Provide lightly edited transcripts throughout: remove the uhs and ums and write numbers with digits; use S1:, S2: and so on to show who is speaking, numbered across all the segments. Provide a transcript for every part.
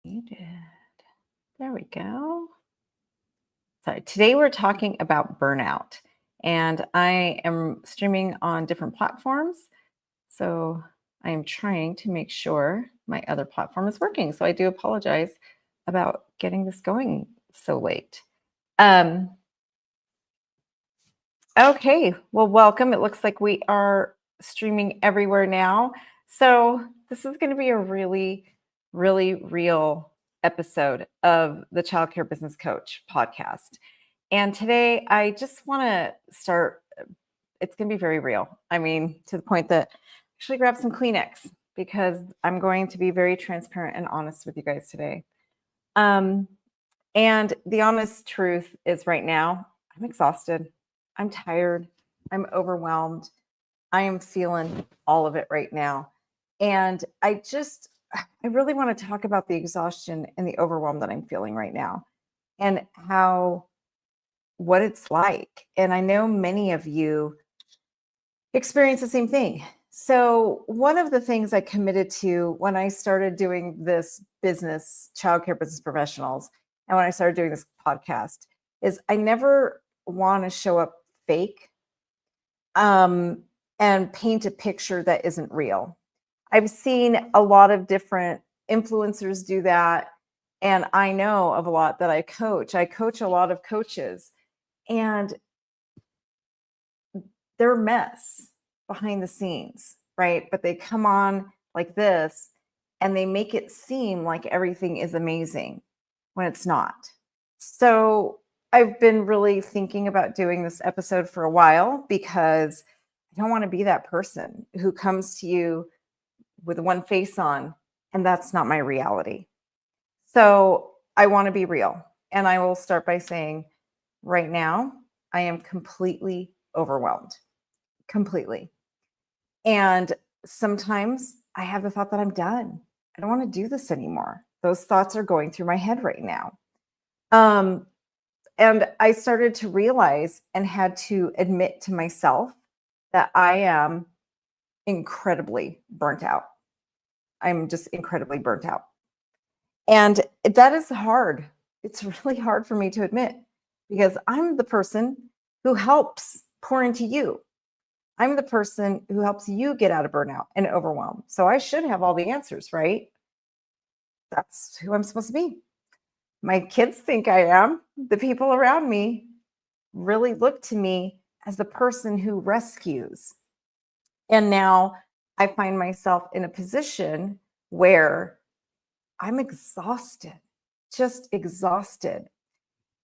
S1: You did. There we go. Sorry. Today we're talking about burnout, and I am streaming on different platforms. So I am trying to make sure my other platform is working. So I do apologize about getting this going so late. Um, okay. Well, welcome. It looks like we are streaming everywhere now. So this is going to be a really, really real episode of the Child Care Business Coach podcast. And today I just want to start, it's going to be very real. I mean, to the point that actually grab some Kleenex because I'm going to be very transparent and honest with you guys today. And the honest truth is right now, I'm exhausted. I'm tired. I'm overwhelmed. I am feeling all of it right now. And I really want to talk about the exhaustion and the overwhelm that I'm feeling right now and what it's like. And I know many of you experience the same thing. So, one of the things I committed to when I started doing this business, childcare business professionals, and when I started doing this podcast, is I never want to show up fake and paint a picture that isn't real. I've seen a lot of different influencers do that. And I know of a lot that I coach. I coach a lot of coaches, and they're a mess behind the scenes, right? But they come on like this and they make it seem like everything is amazing when it's not. So I've been really thinking about doing this episode for a while because I don't want to be that person who comes to you with one face on, and that's not my reality. So I want to be real. And I will start by saying right now, I am completely overwhelmed. Completely. And sometimes I have the thought that I'm done. I don't want to do this anymore. Those thoughts are going through my head right now. And I started to realize and had to admit to myself that I am incredibly burnt out. I'm just incredibly burnt out. And that is hard. It's really hard for me to admit because I'm the person who helps pour into you. I'm the person who helps you get out of burnout and overwhelm. So I should have all the answers, right? That's who I'm supposed to be. My kids think I am. The people around me really look to me as the person who rescues. And now I find myself in a position where I'm exhausted, just exhausted.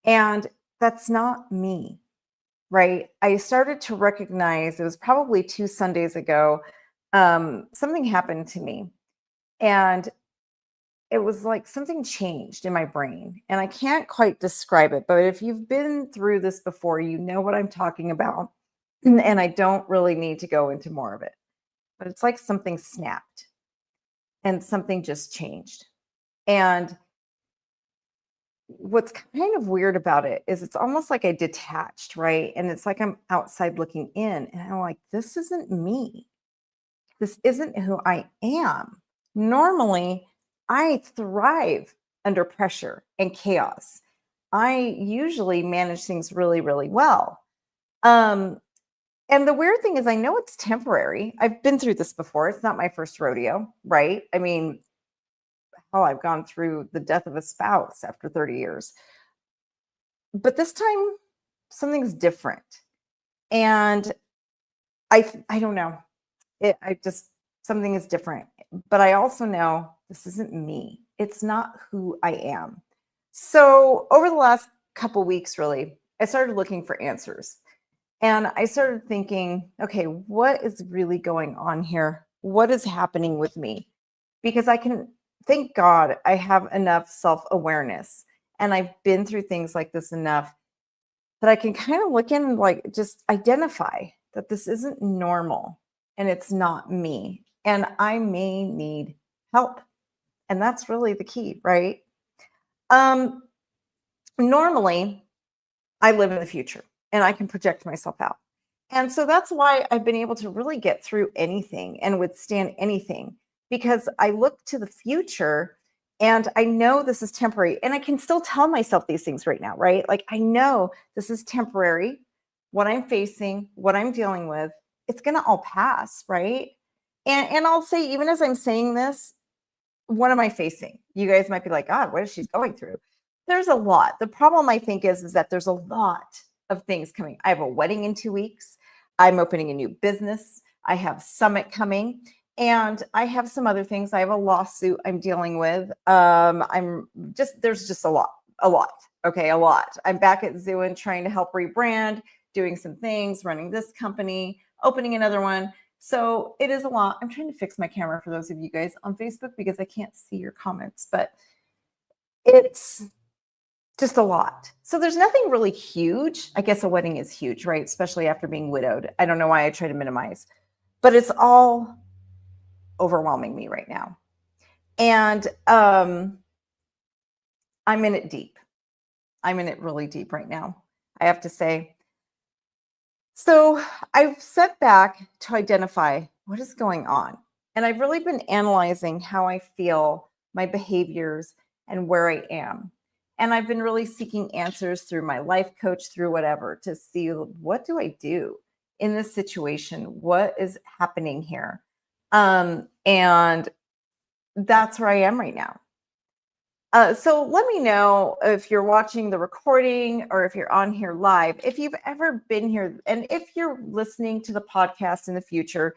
S1: And that's not me, right? I started to recognize, it was probably 2 Sundays ago, something happened to me. And it was like something changed in my brain. And I can't quite describe it, but if you've been through this before, you know what I'm talking about. And I don't really need to go into more of it. But it's like something snapped and something just changed. And what's kind of weird about it is it's almost like I detached, right? And it's like I'm outside looking in, and I'm like, this isn't me. This isn't who I am. Normally, I thrive under pressure and chaos. I usually manage things really, really well. Um, and the weird thing is, I know it's temporary. I've been through this before. It's not my first rodeo, right? I mean, I've gone through the death of a spouse after 30 years. But this time, something's different. And I don't know. I just something is different. But I also know this isn't me. It's not who I am. So over the last couple weeks, really, I started looking for answers. And I started thinking, okay, what is really going on here? What is happening with me? Because I can, thank God, I have enough self awareness and I've been through things like this enough that I can kind of look in and like just identify that this isn't normal and it's not me. And I may need help. And that's really the key, right? Um, Normally, I live in the future and I can project myself out. And so that's why I've been able to really get through anything and withstand anything because I look to the future And I know this is temporary. And I can still tell myself these things right now, right? Like I know this is temporary. What I'm facing, what I'm dealing with, it's gonna all pass, right? And I'll say, even as I'm saying this, what am I facing? You guys might be like, God, what is she going through? There's a lot. The problem I think is that there's a lot of things coming. I have a wedding in 2 weeks. I'm opening a new business. I have summit coming. And I have some other things. I have a lawsuit I'm dealing with. There's just a lot. Okay, a lot. I'm back at Zoo trying to help rebrand, doing some things, running this company, opening another one. So it is a lot. I'm trying to fix my camera for those of you guys on Facebook because I can't see your comments, but it's just a lot. So there's nothing really huge. I guess a wedding is huge, right? Especially after being widowed. I don't know why I try to minimize, but it's all overwhelming me right now. And I'm in it deep. I'm in it really deep right now, I have to say. So I've set back to identify what is going on. And I've really been analyzing how I feel, my behaviors, and where I am. And I've been really seeking answers through my life coach, through whatever, to see what do I do in this situation? What is happening here? And that's where I am right now. So let me know if you're watching the recording or if you're on here live, if you've ever been here, and if you're listening to the podcast in the future,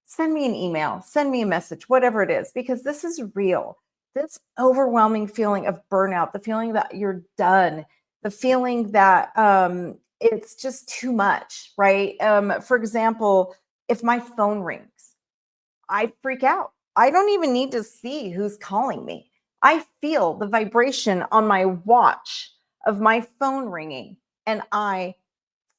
S1: send me an email, send me a message, whatever it is, because this is real. This overwhelming feeling of burnout, the feeling that you're done, the feeling that it's just too much, right? For example, if my phone rings, I freak out. I don't even need to see who's calling me. I feel the vibration on my watch of my phone ringing and I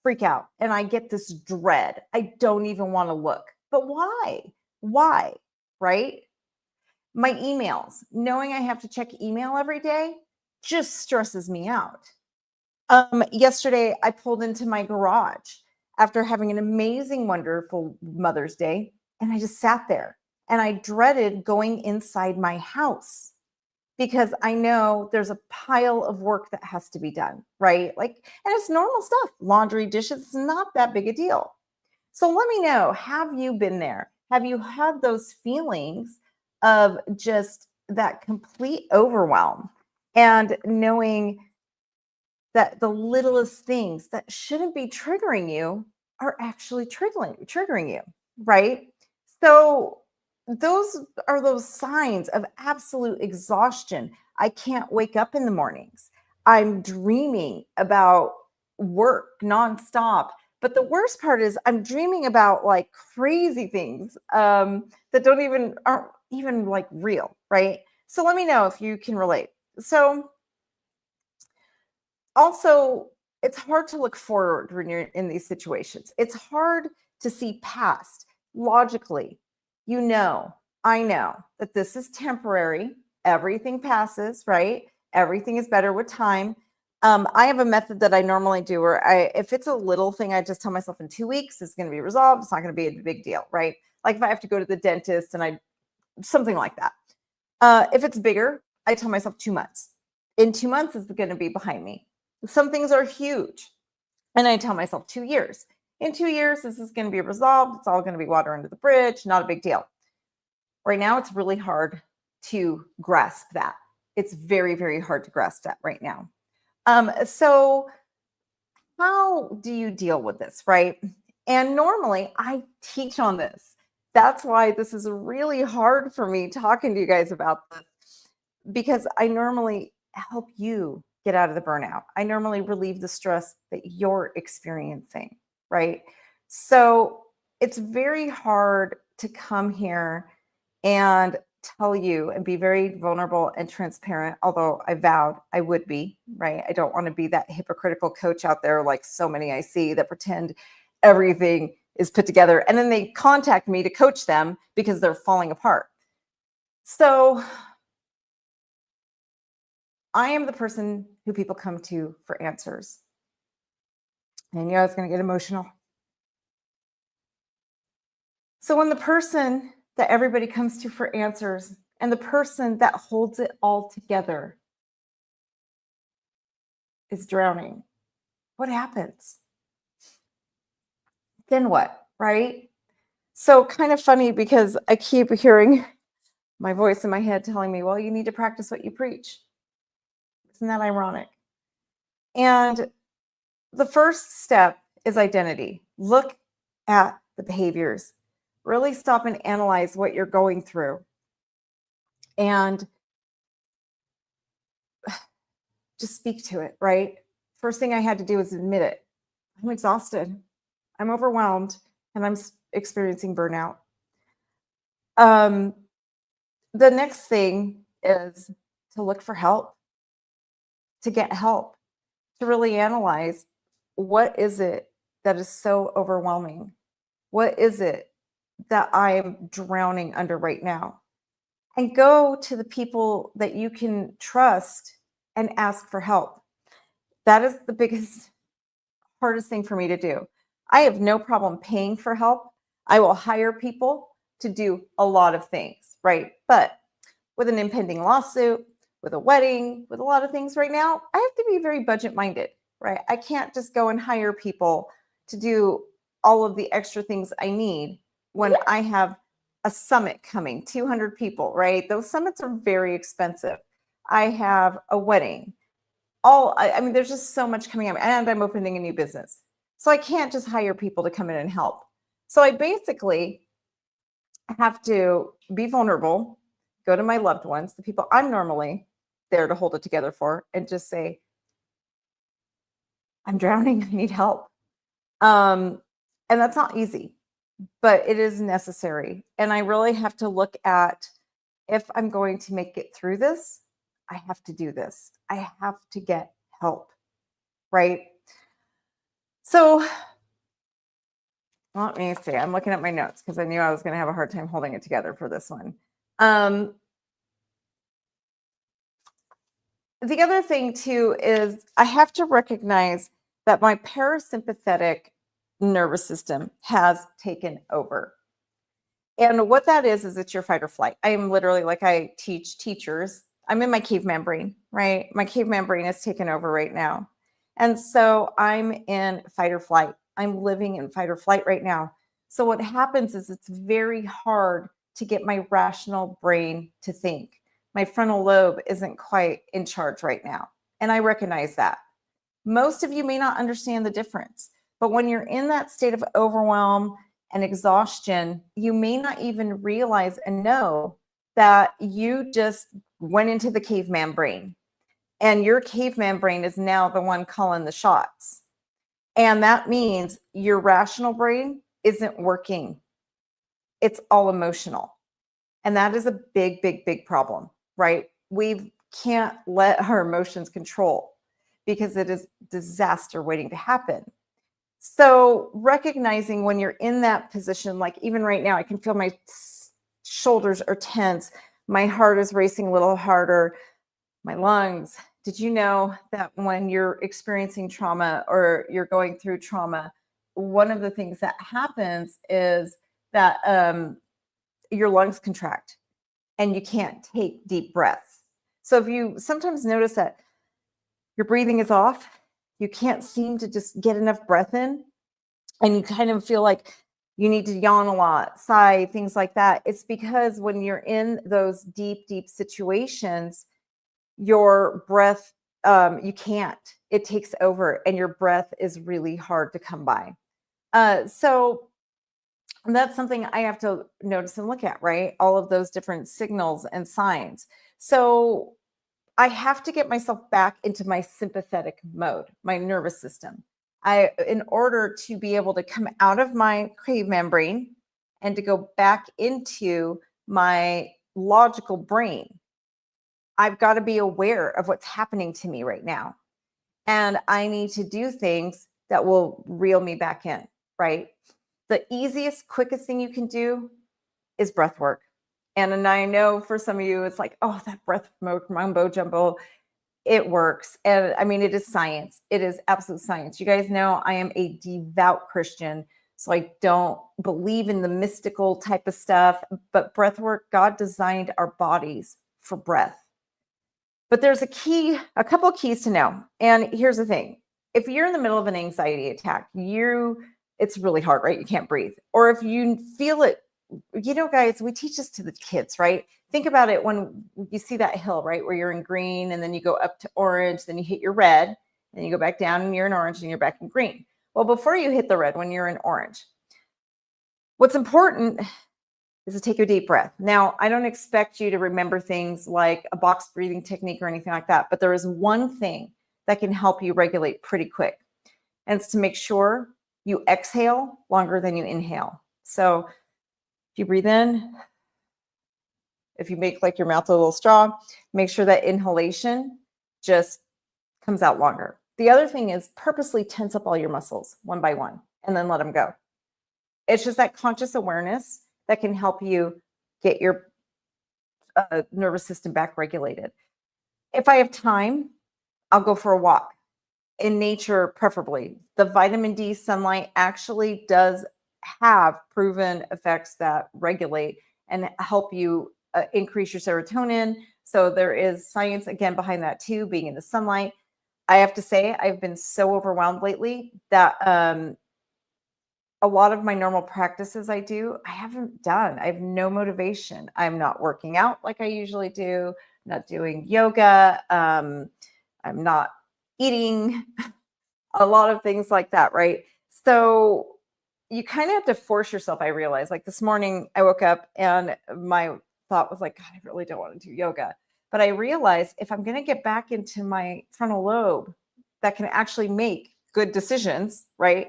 S1: freak out and I get this dread. I don't even want to look. But why? Why? Right? My emails, knowing I have to check email every day just stresses me out. Yesterday, I pulled into my garage after having an amazing, wonderful Mother's Day, and I just sat there and I dreaded going inside my house because I know there's a pile of work that has to be done, right? Like, and it's normal stuff. Laundry, dishes, it's not that big a deal. So let me know, have you been there? Have you had those feelings of just that complete overwhelm and knowing that the littlest things that shouldn't be triggering you are actually triggering you, right? So those are those signs of absolute exhaustion. I can't wake up in the mornings. I'm dreaming about work nonstop. But the worst part is I'm dreaming about like crazy things that aren't even like real, right? So let me know if you can relate. So also, it's hard to look forward when you're in these situations. It's hard to see past logically. You know, I know that this is temporary. Everything passes, right? Everything is better with time. I have a method that I normally do where if it's a little thing, I just tell myself in 2 weeks, it's going to be resolved. It's not going to be a big deal, right? Like if I have to go to the dentist something like that. If it's bigger, I tell myself 2 months. In 2 months, it's going to be behind me. Some things are huge. And I tell myself 2 years. In 2 years, this is going to be resolved. It's all going to be water under the bridge. Not a big deal. Right now, it's really hard to grasp that. It's very, very hard to grasp that right now. So how do you deal with this, right? And normally I teach on this. That's why this is really hard for me talking to you guys about this because I normally help you get out of the burnout. I normally relieve the stress that you're experiencing, right? So it's very hard to come here and tell you and be very vulnerable and transparent, although I vowed I would be, right? I don't want to be that hypocritical coach out there like so many I see that pretend everything is put together and then they contact me to coach them because they're falling apart. So I am the person who people come to for answers. And I was going to get emotional. So when the person that everybody comes to for answers And the person that holds it all together is drowning. What happens? Then what? Right? So, kind of funny because I keep hearing my voice in my head telling me, well, you need to practice what you preach. Isn't that ironic? And the first step is identity. Look at the behaviors. Really stop and analyze what you're going through. And just speak to it, right? First thing I had to do was admit it. I'm exhausted. I'm overwhelmed and I'm experiencing burnout. Um, the next thing is to look for help, to get help, to really analyze what is it that is so overwhelming? What is it that I'm drowning under right now? And go to the people that you can trust and ask for help. That is the biggest, hardest thing for me to do. I have no problem paying for help. I will hire people to do a lot of things, right? But with an impending lawsuit, with a wedding, with a lot of things right now, I have to be very budget minded, right? I can't just go and hire people to do all of the extra things I need when I have a summit coming, 200 people, right? Those summits are very expensive. I have a wedding. I mean, there's just so much coming up, and I'm opening a new business. So I can't just hire people to come in and help. So I basically have to be vulnerable, go to my loved ones, the people I'm normally there to hold it together for, and just say, I'm drowning, I need help. And that's not easy, but it is necessary. And I really have to look at, if I'm going to make it through this, I have to do this. I have to get help, right? So let me see. I'm looking at my notes because I knew I was going to have a hard time holding it together for this one. The other thing too is I have to recognize that my parasympathetic nervous system has taken over. And what that is it's your fight or flight. I am literally, like I teach teachers, I'm in my caveman brain, right? My caveman brain is taken over right now. And so I'm in fight or flight. I'm living in fight or flight right now. So what happens is it's very hard to get my rational brain to think. My frontal lobe isn't quite in charge right now. And I recognize that. Most of you may not understand the difference, but when you're in that state of overwhelm and exhaustion, you may not even realize and know that you just went into the caveman brain, and your caveman brain is now the one calling the shots. And that means your rational brain isn't working. It's all emotional. And that is a big, big, big problem, right? We can't let our emotions control, because it is disaster waiting to happen. So recognizing when you're in that position, like even right now, I can feel my shoulders are tense. My heart is racing a little harder. My lungs. Did you know that when you're experiencing trauma or you're going through trauma, one of the things that happens is that your lungs contract and you can't take deep breaths. So if you sometimes notice that your breathing is off, you can't seem to just get enough breath in, and you kind of feel like you need to yawn a lot, sigh, things like that. It's because when you're in those deep, deep situations, your breath, you can't. It takes over, and your breath is really hard to come by. So that's something I have to notice and look at, right? All of those different signals and signs. So I have to get myself back into my sympathetic mode, my nervous system. In order to be able to come out of my caveman brain and to go back into my logical brain, I've got to be aware of what's happening to me right now. And I need to do things that will reel me back in, right? The easiest, quickest thing you can do is breath work. And I know for some of you, it's like, oh, that breath mumbo jumbo, it works. And I mean, it is science. It is absolute science. You guys know I am a devout Christian. So I don't believe in the mystical type of stuff, but breath work, God designed our bodies for breath. But there's a couple of keys to know. And here's the thing. If you're in the middle of an anxiety attack, it's really hard, right? You can't breathe. Or if you feel it, guys, we teach this to the kids, right? Think about it when you see that hill, right? Where you're in green and then you go up to orange, then you hit your red, and you go back down and you're in orange and you're back in green. Well, before you hit the red, when you're in orange, what's important is to take a deep breath. Now, I don't expect you to remember things like a box breathing technique or anything like that, but there is one thing that can help you regulate pretty quick. And it's to make sure you exhale longer than you inhale. So if you breathe in, if you make like your mouth a little straw, make sure that inhalation just comes out longer. The other thing is purposely tense up all your muscles one by one and then let them go. It's just that conscious awareness that can help you get your nervous system back regulated. If I have time, I'll go for a walk in nature, preferably. The vitamin D sunlight actually does have proven effects that regulate and help you increase your serotonin. So there is science again behind that too, being in the sunlight. I have to say, I've been so overwhelmed lately that a lot of my normal practices I haven't done. I have no motivation. I'm not working out like I usually do, not doing yoga. I'm not eating a lot of things like that, right? So you kind of have to force yourself. I realized, like this morning I woke up and my thought was like, God, I really don't want to do yoga. But I realized if I'm going to get back into my frontal lobe that can actually make good decisions, right?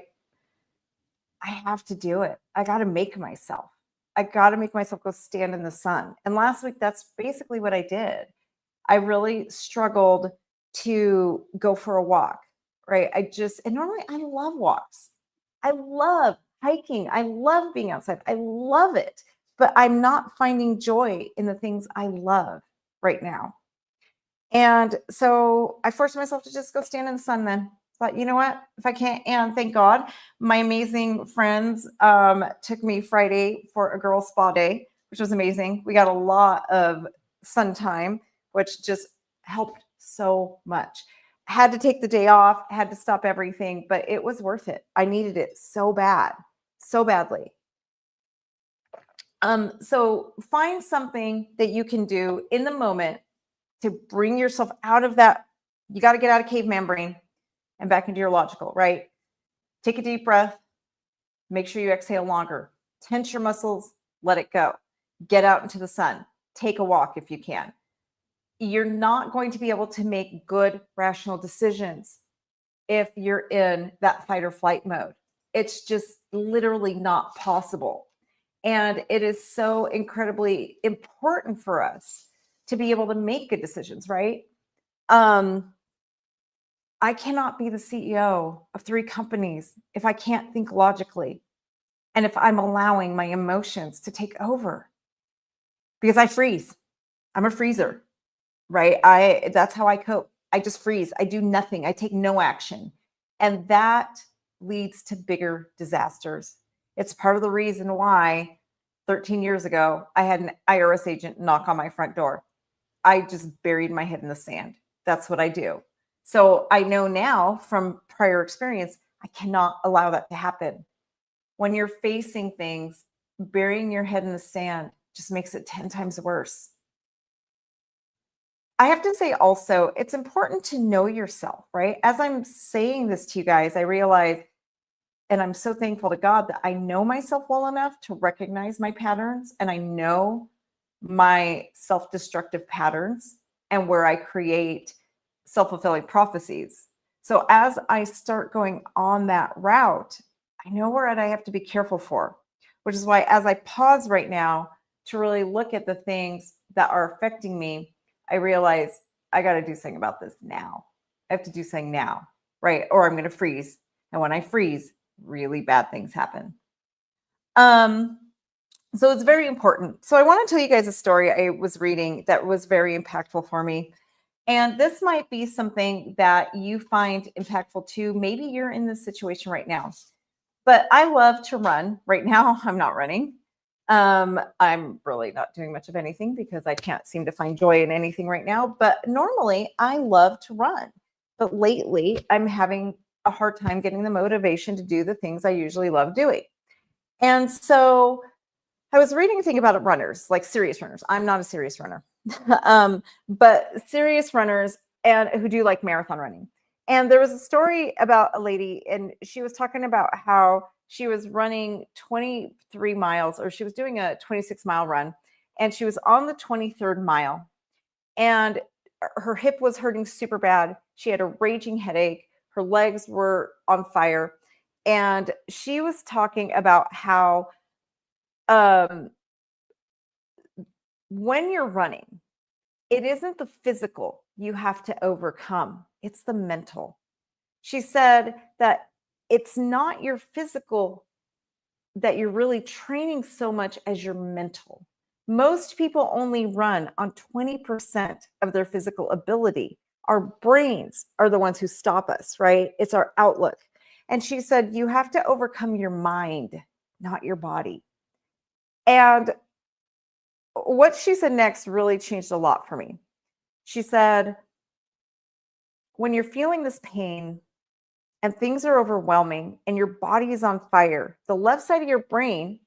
S1: I have to do it. I got to make myself. I got to make myself go stand in the sun. And last week, that's basically what I did. I really struggled to go for a walk, right? And normally I love walks. I love hiking. I love being outside. I love it. But I'm not finding joy in the things I love right now. And so I forced myself to just go stand in the sun then. Thought, you know what? If I can't, and thank God, my amazing friends took me Friday for a girl spa day, which was amazing. We got a lot of sun time, which just helped so much. Had to take the day off, had to stop everything, but it was worth it. I needed it so bad, so badly. So find something that you can do in the moment to bring yourself out of that. You got to get out of caveman brain and back into your logical, right? Take a deep breath. Make sure you exhale longer. Tense your muscles. Let it go. Get out into the sun. Take a walk if you can. You're not going to be able to make good, rational decisions if you're in that fight or flight mode. It's just literally not possible. And it is so incredibly important for us to be able to make good decisions, right? I cannot be the CEO of 3 companies if I can't think logically and if I'm allowing my emotions to take over, because I freeze. I'm a freezer, right? That's how I cope. I just freeze. I do nothing. I take no action. And that leads to bigger disasters. It's part of the reason why 13 years ago, I had an IRS agent knock on my front door. I just buried my head in the sand. That's what I do. So I know now from prior experience, I cannot allow that to happen. When you're facing things, burying your head in the sand just makes it 10 times worse. I have to say also, it's important to know yourself, right? As I'm saying this to you guys, I realize, and I'm so thankful to God that I know myself well enough to recognize my patterns, and I know my self-destructive patterns and where I create self-fulfilling prophecies. So as I start going on that route, I know where I have to be careful for, which is why as I pause right now to really look at the things that are affecting me, I realize I got to do something about this now. I have to do something now, right? Or I'm going to freeze. And when I freeze, really bad things happen. So it's very important. So I want to tell you guys a story I was reading that was very impactful for me. And this might be something that you find impactful too. Maybe you're in this situation right now. But I love to run. Right now, I'm not running. I'm really not doing much of anything because I can't seem to find joy in anything right now. But normally, I love to run. But lately, I'm having a hard time getting the motivation to do the things I usually love doing. And so I was reading a thing about runners, like serious runners. I'm not a serious runner, but serious runners and who do like marathon running. And there was a story about a lady, and she was talking about how she was running 23 miles, or she was doing a 26-mile run, and she was on the 23rd mile, and her hip was hurting super bad. She had a raging headache. Her legs were on fire, and she was talking about how um, when you're running, it isn't the physical you have to overcome, it's the mental. She said that it's not your physical that you're really training so much as your mental. Most people only run on 20% of their physical ability. Our brains are the ones who stop us, right? It's our outlook. And she said, you have to overcome your mind, not your body. And what she said next really changed a lot for me. She said, when you're feeling this pain and things are overwhelming and your body is on fire, the left side of your brain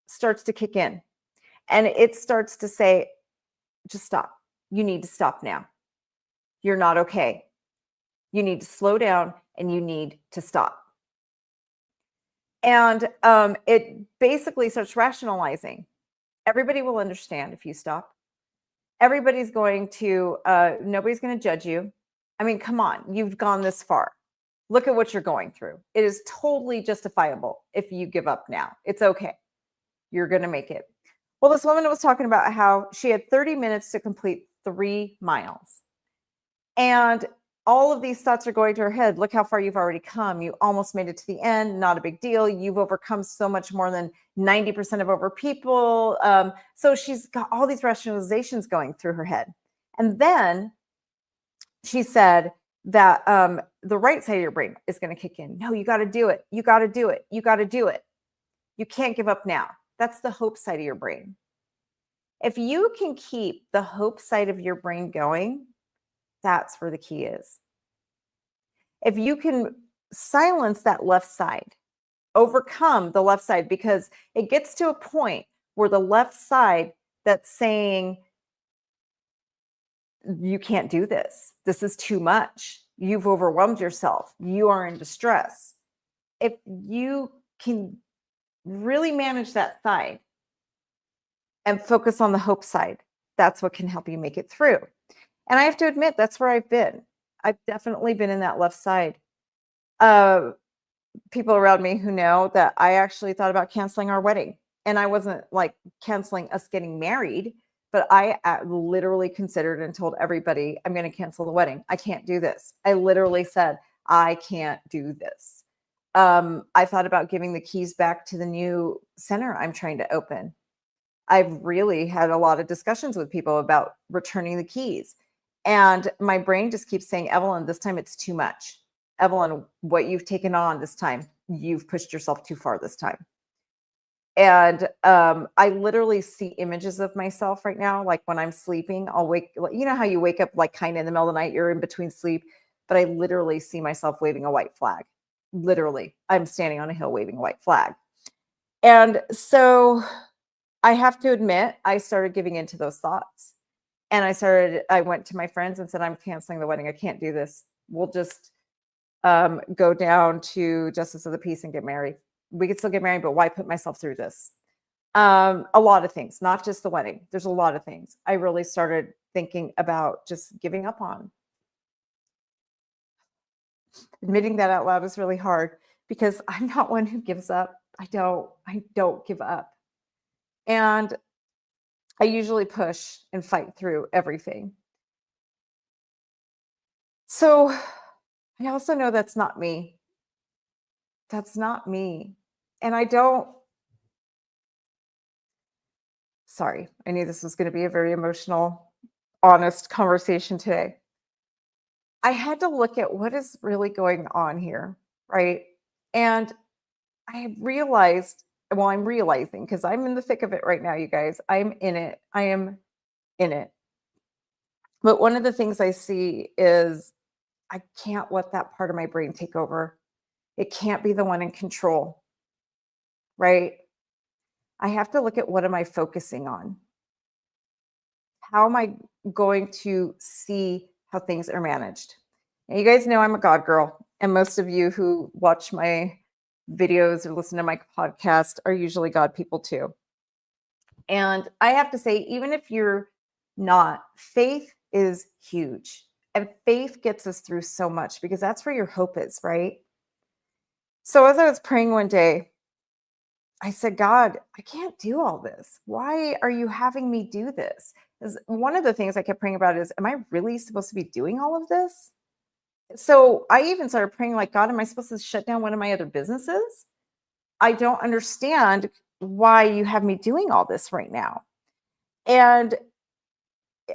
S1: starts to kick in and it starts to say, just stop. You need to stop now. You're not okay. You need to slow down and you need to stop. And it basically starts rationalizing. Everybody will understand if you stop. Everybody's going to, nobody's going to judge you. I mean, come on, you've gone this far. Look at what you're going through. It is totally justifiable if you give up now. It's okay. You're going to make it. Well, this woman was talking about how she had 30 minutes to complete 3 miles. And all of these thoughts are going to her head. Look how far you've already come. You almost made it to the end. Not a big deal. You've overcome so much more than 90% of over people. So she's got all these rationalizations going through her head. And then she said that the right side of your brain is going to kick in. No, you got to do it. You got to do it. You got to do it. You can't give up now. That's the hope side of your brain. If you can keep the hope side of your brain going, that's where the key is. If you can silence that left side, overcome the left side, because it gets to a point where the left side that's saying, you can't do this. This is too much. You've overwhelmed yourself. You are in distress. If you can really manage that side and focus on the hope side, that's what can help you make it through. And I have to admit, that's where I've been. I've definitely been in that left side. People around me who know that I actually thought about canceling our wedding. And I wasn't like canceling us getting married, but I literally considered and told everybody, I'm going to cancel the wedding. I can't do this. I literally said, I can't do this. I thought about giving the keys back to the new center I'm trying to open. I've really had a lot of discussions with people about returning the keys. And my brain just keeps saying, Evelyn, this time it's too much. Evelyn, what you've taken on this time, you've pushed yourself too far this time. And I literally see images of myself right now. Like when I'm sleeping, I'll wake, you know how you wake up like kind of in the middle of the night, you're in between sleep, but I literally see myself waving a white flag. Literally, I'm standing on a hill waving a white flag. And so I have to admit, I started giving into those thoughts. And I went to my friends and said, I'm canceling the wedding. I can't do this. We'll just go down to Justice of the Peace and get married. We could still get married, but why put myself through this? A lot of things, not just the wedding. There's a lot of things I really started thinking about just giving up on. Admitting that out loud is really hard because I'm not one who gives up. I don't give up. And I usually push and fight through everything. So I also know that's not me. That's not me. And sorry, I knew this was going to be a very emotional, honest conversation today. I had to look at what is really going on here, right? And I realized, well, I'm realizing because I'm in the thick of it right now, you guys. I'm in it. I am in it. But one of the things I see is I can't let that part of my brain take over. It can't be the one in control, right? I have to look at what am I focusing on? How am I going to see how things are managed? And you guys know I'm a God girl, and most of you who watch my videos or listen to my podcast are usually God people too. And I have to say, even if you're not, faith is huge. And faith gets us through so much because that's where your hope is, right? So as I was praying one day, I said, God, I can't do all this. Why are you having me do this? 'Cause one of the things I kept praying about is, am I really supposed to be doing all of this? So I even started praying, like, God, am I supposed to shut down one of my other businesses? I don't understand why you have me doing all this right now. And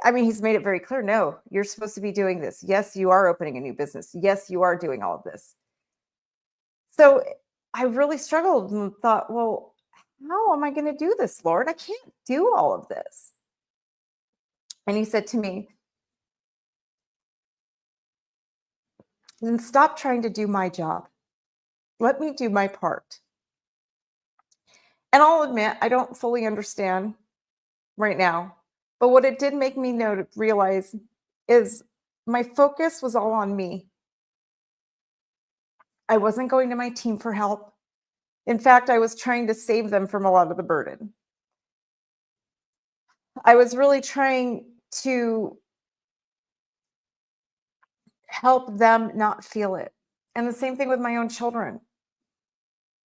S1: I mean, he's made it very clear. No, you're supposed to be doing this. Yes, you are opening a new business. Yes, you are doing all of this. So I really struggled and thought, well, how am I going to do this, Lord? I can't do all of this. And he said to me, then stop trying to do my job. Let me do my part. And I'll admit, I don't fully understand right now. But what it did make me realize is my focus was all on me. I wasn't going to my team for help. In fact, I was trying to save them from a lot of the burden. I was really trying to help them not feel it. And the same thing with my own children.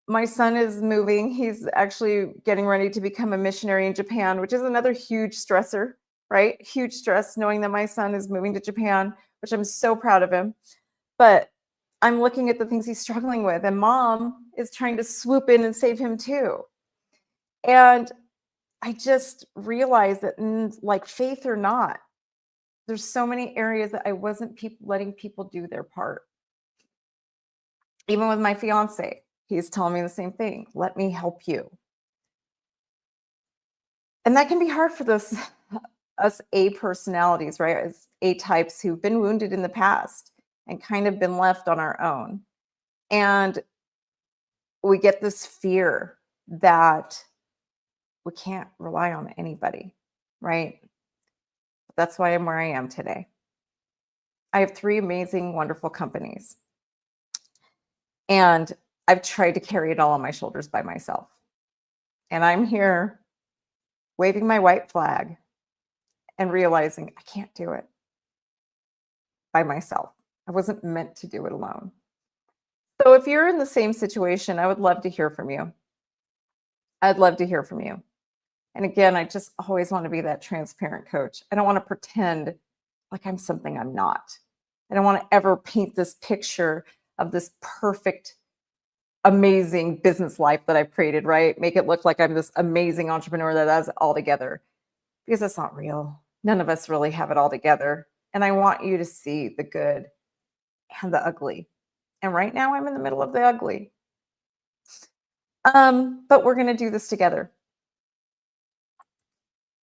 S1: My son is moving. He's actually getting ready to become a missionary in Japan, which is another huge stressor, right? Huge stress knowing that my son is moving to Japan, which I'm so proud of him. But I'm looking at the things he's struggling with, and mom is trying to swoop in and save him too. And I just realized that, like faith or not, there's so many areas that I wasn't letting people do their part. Even with my fiance, he's telling me the same thing. Let me help you. And that can be hard for those us A personalities, right? As A types who've been wounded in the past and kind of been left on our own. And we get this fear that we can't rely on anybody, right? That's why I'm where I am today. I have three amazing, wonderful companies. And I've tried to carry it all on my shoulders by myself. And I'm here waving my white flag and realizing I can't do it by myself. I wasn't meant to do it alone. So if you're in the same situation, I would love to hear from you. I'd love to hear from you. And again, I just always want to be that transparent coach. I don't want to pretend like I'm something I'm not. I don't want to ever paint this picture of this perfect, amazing business life that I've created, right? Make it look like I'm this amazing entrepreneur that has it all together, because that's not real. None of us really have it all together. And I want you to see the good and the ugly. And right now I'm in the middle of the ugly. But we're going to do this together.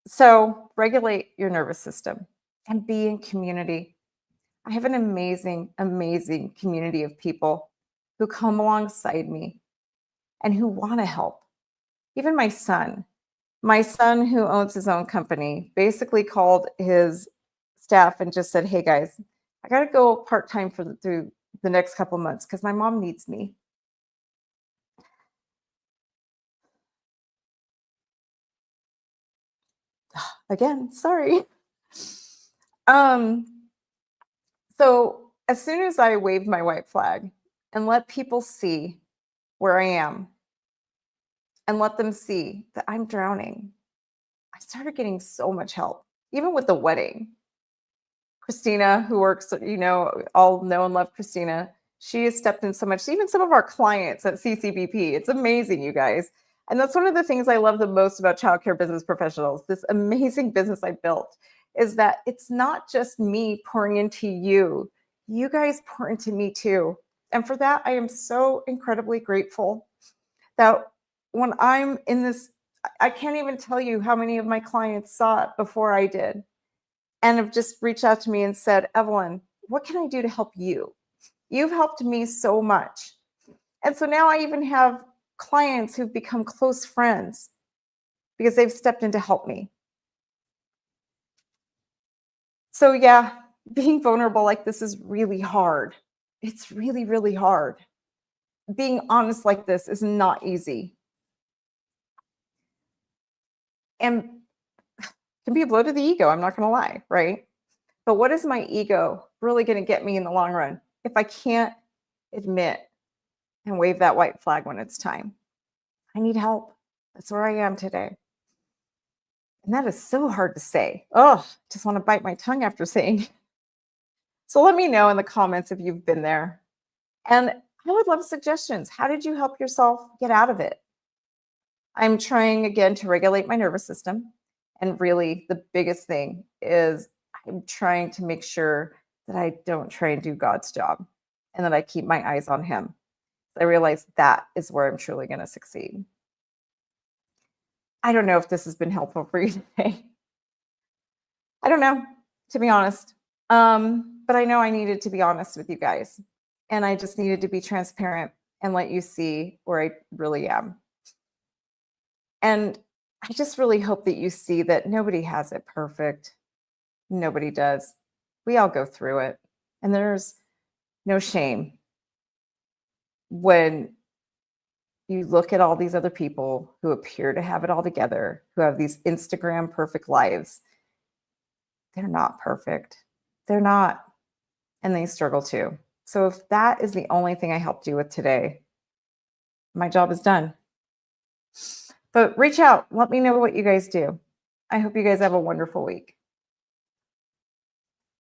S1: So regulate your nervous system and be in community. I have an amazing, amazing community of people who come alongside me and who want to help. Even my son who owns his own company, basically called his staff and just said, "Hey guys, I got to go part-time through the next couple months because my mom needs me." Again, sorry. Um, so as soon as I waved my white flag and let people see where I am and let them see that I'm drowning, I started getting so much help, even with the wedding. Christina, who works, all know and love Christina. She has stepped in so much, even some of our clients at CCBP. It's amazing, you guys. And that's one of the things I love the most about childcare business professionals. This amazing business I built is that it's not just me pouring into you. You guys pour into me too. And for that, I am so incredibly grateful. that when I'm in this, I can't even tell you how many of my clients saw it before I did and have just reached out to me and said, Evelyn, what can I do to help you? You've helped me so much. And so now I even have clients who've become close friends because they've stepped in to help me. So, yeah, being vulnerable like this is really hard. It's really, really hard. Being honest like this is not easy and can be a blow to the ego. I'm not going to lie, right? But what is my ego really going to get me in the long run if I can't admit and wave that white flag when it's time? I need help. That's where I am today. And that is so hard to say. Oh, just want to bite my tongue after saying. So let me know in the comments if you've been there. And I would love suggestions. How did you help yourself get out of it? I'm trying again to regulate my nervous system. And really, the biggest thing is I'm trying to make sure that I don't try and do God's job and that I keep my eyes on Him. I realize that is where I'm truly going to succeed. I don't know if this has been helpful for you today. I don't know, to be honest. But I know I needed to be honest with you guys. And I just needed to be transparent and let you see where I really am. And I just really hope that you see that nobody has it perfect. Nobody does. We all go through it. And there's no shame when you look at all these other people who appear to have it all together, who have these Instagram perfect lives. They're not perfect. They're not. And they struggle too. So if that is the only thing I helped you with today, my job is done. But reach out. Let me know what you guys do. I hope you guys have a wonderful week.